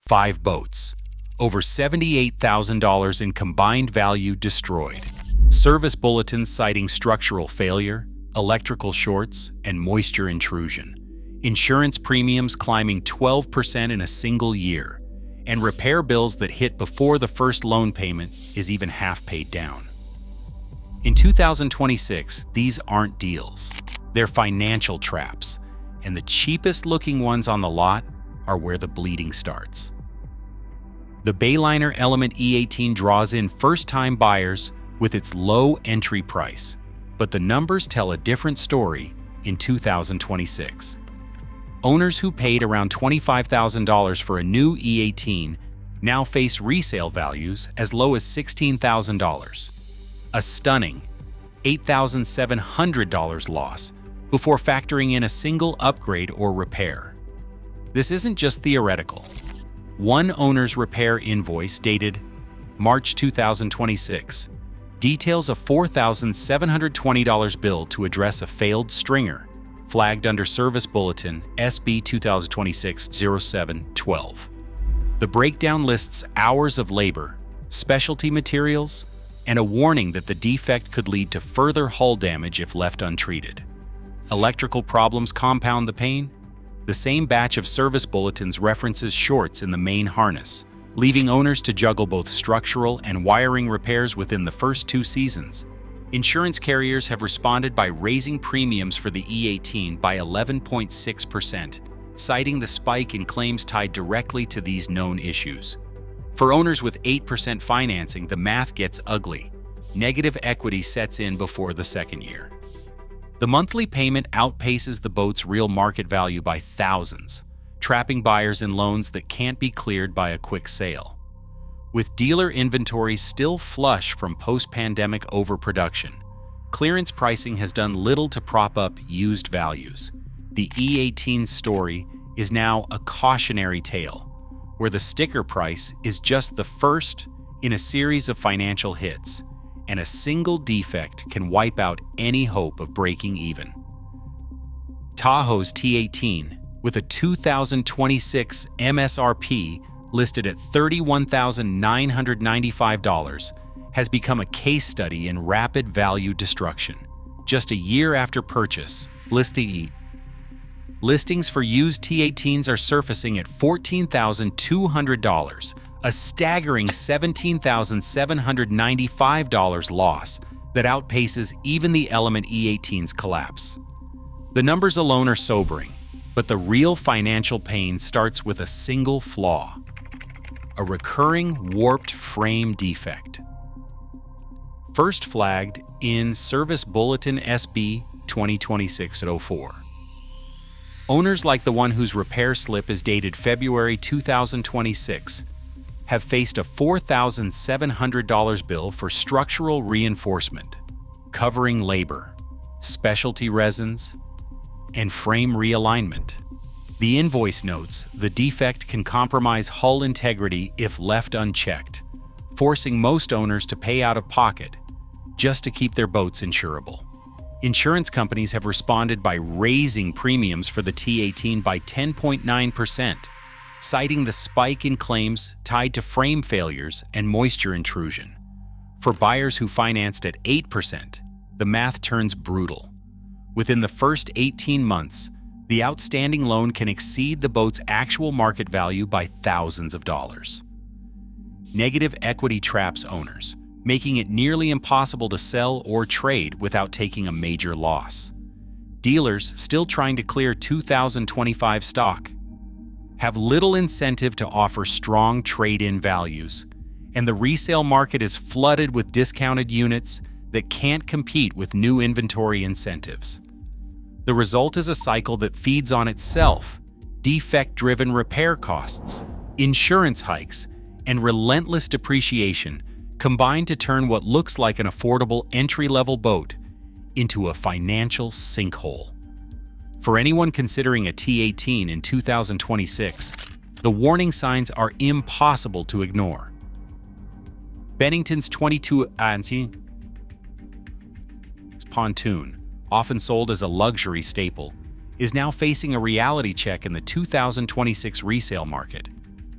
5 boats. Over $78,000 in combined value destroyed. Service bulletins citing structural failure, electrical shorts, and moisture intrusion. Insurance premiums climbing 12% in a single year. And repair bills that hit before the first loan payment is even half paid down. In 2026, these aren't deals. They're financial traps. And the cheapest looking ones on the lot are where the bleeding starts. The Bayliner Element E18 draws in first-time buyers with its low entry price, but the numbers tell a different story in 2026. Owners who paid around $25,000 for a new E18 now face resale values as low as $16,000, a stunning $8,700 loss before factoring in a single upgrade or repair. This isn't just theoretical. One owner's repair invoice dated March 2026 details a $4,720 bill to address a failed stringer, flagged under Service Bulletin SB 2026-07-12. The breakdown lists hours of labor, specialty materials, and a warning that the defect could lead to further hull damage if left untreated. Electrical problems compound the pain. The same batch of service bulletins references shorts in the main harness, leaving owners to juggle both structural and wiring repairs within the first 2 seasons. Insurance carriers have responded by raising premiums for the E18 by 11.6%, citing the spike in claims tied directly to these known issues. For owners with 8% financing, the math gets ugly. Negative equity sets in before the second year. The monthly payment outpaces the boat's real market value by thousands, trapping buyers in loans that can't be cleared by a quick sale. With dealer inventories still flush from post-pandemic overproduction, clearance pricing has done little to prop up used values. The E18 story is now a cautionary tale, where the sticker price is just the first in a series of financial hits, and a single defect can wipe out any hope of breaking even. Tahoe's T18, with a 2026 MSRP listed at $31,995, has become a case study in rapid value destruction. Just a year after purchase, listings for used T18s are surfacing at $14,200, a staggering $17,795 loss that outpaces even the Element E18's collapse. The numbers alone are sobering, but the real financial pain starts with a single flaw: a recurring warped frame defect. First flagged in Service Bulletin SB 2026-04. Owners like the one whose repair slip is dated February 2026 have faced a $4,700 bill for structural reinforcement, covering labor, specialty resins, and frame realignment. The invoice notes the defect can compromise hull integrity if left unchecked, forcing most owners to pay out of pocket just to keep their boats insurable. Insurance companies have responded by raising premiums for the T18 by 10.9%, citing the spike in claims tied to frame failures and moisture intrusion. For buyers who financed at 8%, the math turns brutal. Within the first 18 months, the outstanding loan can exceed the boat's actual market value by thousands of dollars. Negative equity traps owners, making it nearly impossible to sell or trade without taking a major loss. Dealers, still trying to clear 2025 stock, have little incentive to offer strong trade-in values, and the resale market is flooded with discounted units that can't compete with new inventory incentives. The result is a cycle that feeds on itself: defect-driven repair costs, insurance hikes, and relentless depreciation combined to turn what looks like an affordable entry-level boat into a financial sinkhole. For anyone considering a T18 in 2026, the warning signs are impossible to ignore. Bennington's 22-inch pontoon, often sold as a luxury staple, is now facing a reality check in the 2026 resale market.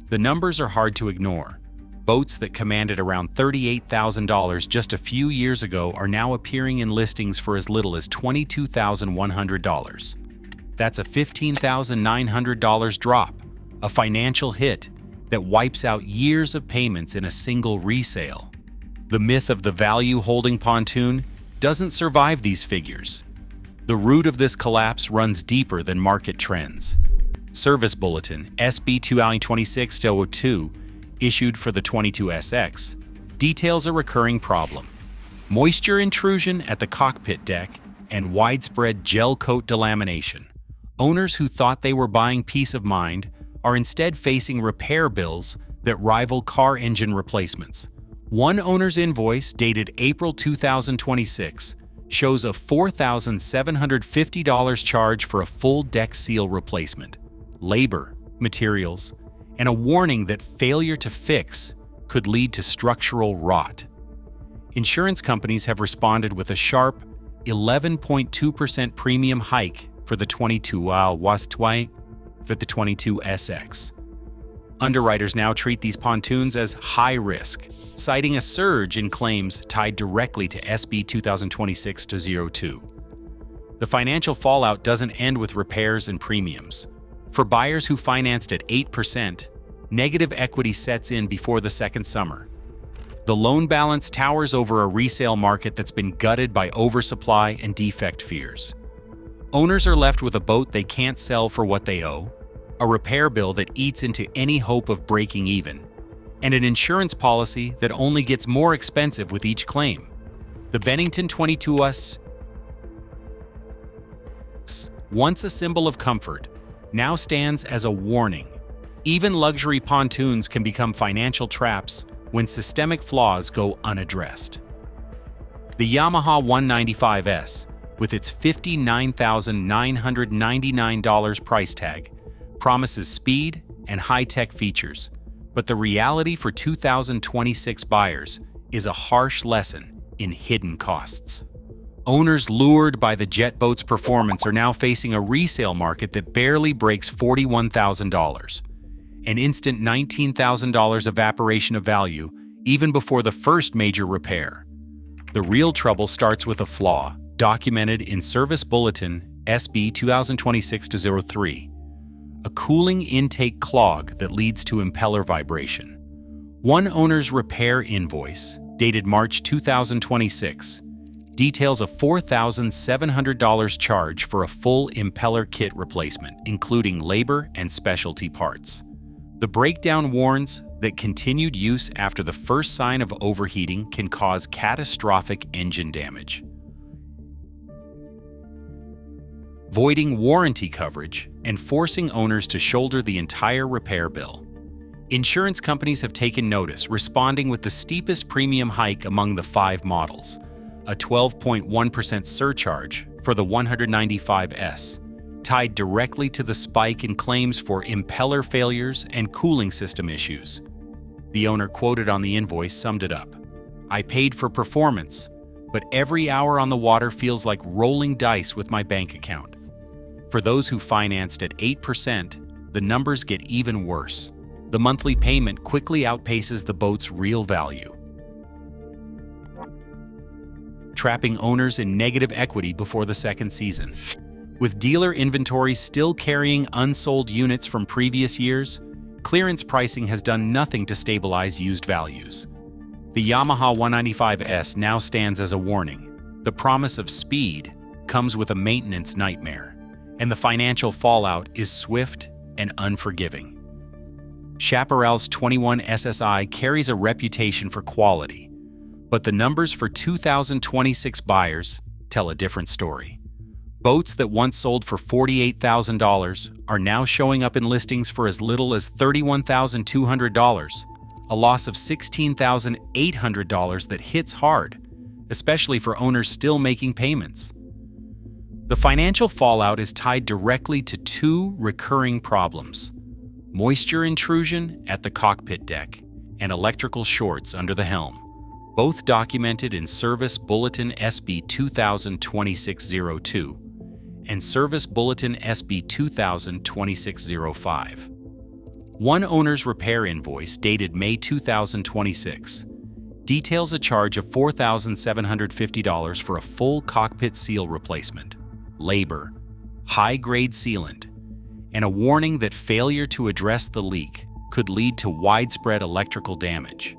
The numbers are hard to ignore. Boats that commanded around $38,000 just a few years ago are now appearing in listings for as little as $22,100. That's a $15,900 drop, a financial hit that wipes out years of payments in a single resale. The myth of the value-holding pontoon doesn't survive these figures. The root of this collapse runs deeper than market trends. Service Bulletin SB 2026-02, issued for the 22SX, details a recurring problem: moisture intrusion at the cockpit deck and widespread gel coat delamination. Owners who thought they were buying peace of mind are instead facing repair bills that rival car engine replacements. One owner's invoice, dated April 2026, shows a $4,750 charge for a full deck seal replacement, labor, materials, and a warning that failure to fix could lead to structural rot. Insurance companies have responded with a sharp 11.2% premium hike for the 22SX. Underwriters now treat these pontoons as high risk, citing a surge in claims tied directly to SB 2026-02. The financial fallout doesn't end with repairs and premiums. For buyers who financed at 8%, negative equity sets in before the second summer. The loan balance towers over a resale market that's been gutted by oversupply and defect fears. Owners are left with a boat they can't sell for what they owe, a repair bill that eats into any hope of breaking even, and an insurance policy that only gets more expensive with each claim. The Bennington 22S, once a symbol of comfort, now stands as a warning. Even luxury pontoons can become financial traps when systemic flaws go unaddressed. The Yamaha 195S, with its $59,999 price tag, promises speed and high-tech features, but the reality for 2026 buyers is a harsh lesson in hidden costs. Owners lured by the jet boat's performance are now facing a resale market that barely breaks $41,000, an instant $19,000 evaporation of value even before the first major repair. The real trouble starts with a flaw documented in Service Bulletin SB 2026-03, a cooling intake clog that leads to impeller vibration. One owner's repair invoice, dated March 2026, details a $4,700 charge for a full impeller kit replacement, including labor and specialty parts. The breakdown warns that continued use after the first sign of overheating can cause catastrophic engine damage, voiding warranty coverage and forcing owners to shoulder the entire repair bill. Insurance companies have taken notice, responding with the steepest premium hike among the 5 models, a 12.1% surcharge for the 195S, tied directly to the spike in claims for impeller failures and cooling system issues. The owner quoted on the invoice summed it up: "I paid for performance, but every hour on the water feels like rolling dice with my bank account." For those who financed at 8%, the numbers get even worse. The monthly payment quickly outpaces the boat's real value, trapping owners in negative equity before the second season. With dealer inventory still carrying unsold units from previous years, clearance pricing has done nothing to stabilize used values. The Yamaha 195S now stands as a warning. The promise of speed comes with a maintenance nightmare, and the financial fallout is swift and unforgiving. Chaparral's 21 SSI carries a reputation for quality, but the numbers for 2026 buyers tell a different story. Boats that once sold for $48,000 are now showing up in listings for as little as $31,200, a loss of $16,800 that hits hard, especially for owners still making payments. The financial fallout is tied directly to 2 recurring problems: moisture intrusion at the cockpit deck and electrical shorts under the helm, both documented in Service Bulletin SB 2026-02 and Service Bulletin SB 2026-05. One owner's repair invoice dated May 2026 details a charge of $4,750 for a full cockpit seal replacement, labor, high-grade sealant, and a warning that failure to address the leak could lead to widespread electrical damage.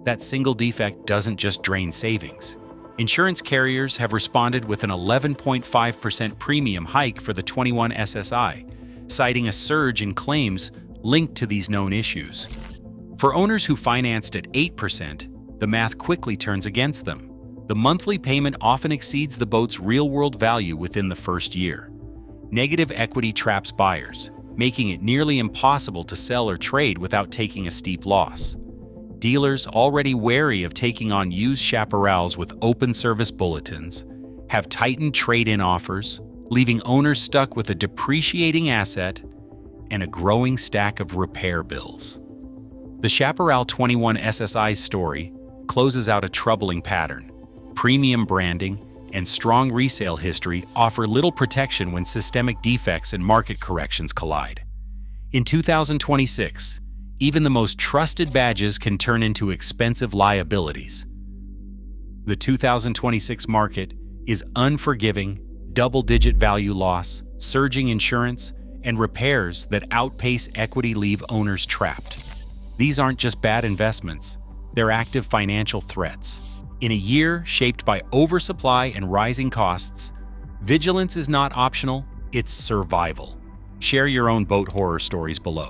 That single defect doesn't just drain savings. Insurance carriers have responded with an 11.5% premium hike for the 21 SSI, citing a surge in claims linked to these known issues. For owners who financed at 8%, the math quickly turns against them. The monthly payment often exceeds the boat's real-world value within the first year. Negative equity traps buyers, making it nearly impossible to sell or trade without taking a steep loss. Dealers already wary of taking on used chaparrals with open service bulletins have tightened trade-in offers, leaving owners stuck with a depreciating asset and a growing stack of repair bills. The Chaparral 21 SSI's story closes out a troubling pattern. Premium branding and strong resale history offer little protection when systemic defects and market corrections collide. In 2026, even the most trusted badges can turn into expensive liabilities. The 2026 market is unforgiving, double-digit value loss, surging insurance, and repairs that outpace equity leave owners trapped. These aren't just bad investments, they're active financial threats. In a year shaped by oversupply and rising costs, vigilance is not optional, it's survival. Share your own boat horror stories below.